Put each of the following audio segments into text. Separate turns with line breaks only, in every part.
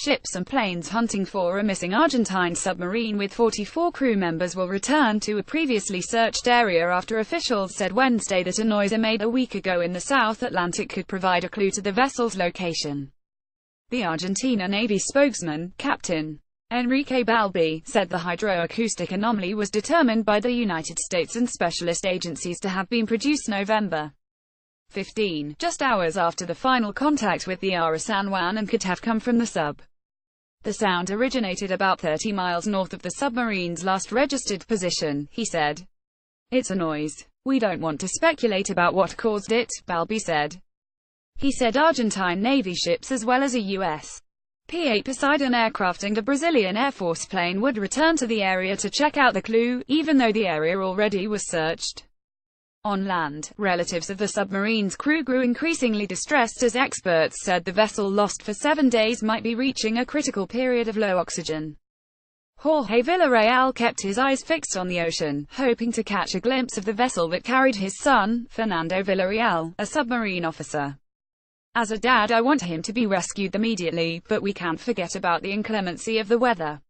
ships and planes hunting for a missing Argentine submarine with 44 crew members will return to a previously searched area after officials said Wednesday that a noise made a week ago in the South Atlantic could provide a clue to the vessel's location. The Argentina Navy spokesman, Captain Enrique Balbi, said the hydroacoustic anomaly was determined by the United States and specialist agencies to have been produced November 15, just hours after the final contact with the ARA San Juan, and could have come from the sub. The sound originated about 30 miles north of the submarine's last registered position, he said. It's a noise. We don't want to speculate about what caused it, Balbi said. He said Argentine Navy ships as well as a U.S. P-8 Poseidon aircraft and a Brazilian Air Force plane would return to the area to check out the clue, even though the area already was searched. On land, relatives of the submarine's crew grew increasingly distressed as experts said the vessel lost for 7 days might be reaching a critical period of low oxygen. Jorge Villarreal kept his eyes fixed on the ocean, hoping to catch a glimpse of the vessel that carried his son, Fernando Villarreal, a submarine officer. As a dad, I want him to be rescued immediately, but we can't forget about the inclemency of the weather.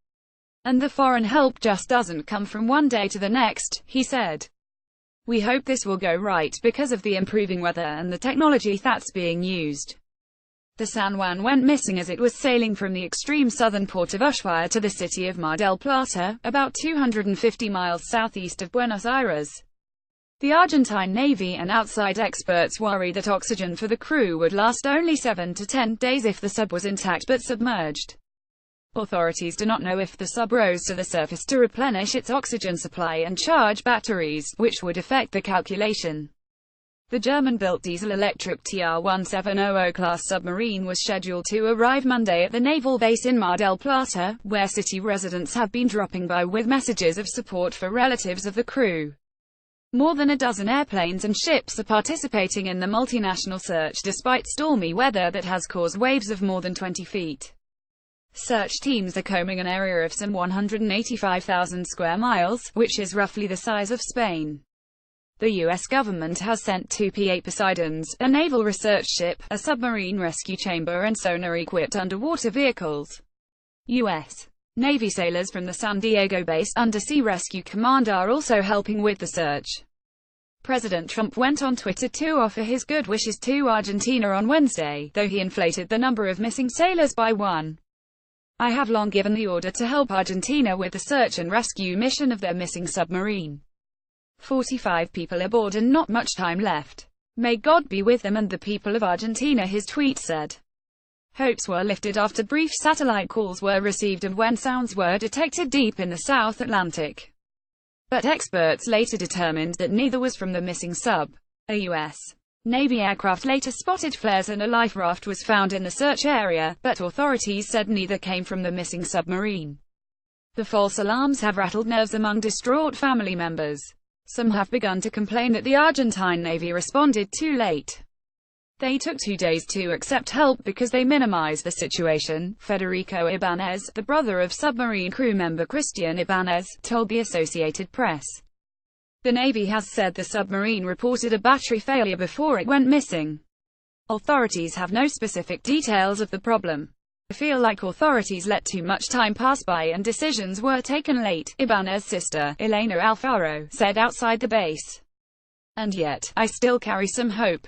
And the foreign help just doesn't come from one day to the next, he said. We hope this will go right because of the improving weather and the technology that's being used. The San Juan went missing as it was sailing from the extreme southern port of Ushuaia to the city of Mar del Plata, about 250 miles southeast of Buenos Aires. The Argentine Navy and outside experts worry that oxygen for the crew would last only 7 to 10 days if the sub was intact but submerged. Authorities do not know if the sub rose to the surface to replenish its oxygen supply and charge batteries, which would affect the calculation. The German-built diesel-electric TR-1700 class submarine was scheduled to arrive Monday at the naval base in Mar del Plata, where city residents have been dropping by with messages of support for relatives of the crew. More than a dozen airplanes and ships are participating in the multinational search despite stormy weather that has caused waves of more than 20 feet. Search teams are combing an area of some 185,000 square miles, which is roughly the size of Spain. The U.S. government has sent 2 P-8 Poseidons, a naval research ship, a submarine rescue chamber and sonar-equipped underwater vehicles. U.S. Navy sailors from the San Diego-based Undersea Rescue Command are also helping with the search. President Trump went on Twitter to offer his good wishes to Argentina on Wednesday, though he inflated the number of missing sailors by 1. I have long given the order to help Argentina with the search and rescue mission of their missing submarine. 45 people aboard and not much time left. May God be with them and the people of Argentina, his tweet said. Hopes were lifted after brief satellite calls were received and when sounds were detected deep in the South Atlantic. But experts later determined that neither was from the missing sub. A U.S. Navy aircraft later spotted flares and a life raft was found in the search area, but authorities said neither came from the missing submarine. The false alarms have rattled nerves among distraught family members. Some have begun to complain that the Argentine Navy responded too late. They took 2 days to accept help because they minimized the situation, Federico Ibanez, the brother of submarine crew member Christian Ibanez, told the Associated Press. The Navy has said the submarine reported a battery failure before it went missing. Authorities have no specific details of the problem. I feel like authorities let too much time pass by and decisions were taken late, Ibanez's sister, Elena Alfaro, said outside the base. And yet, I still carry some hope.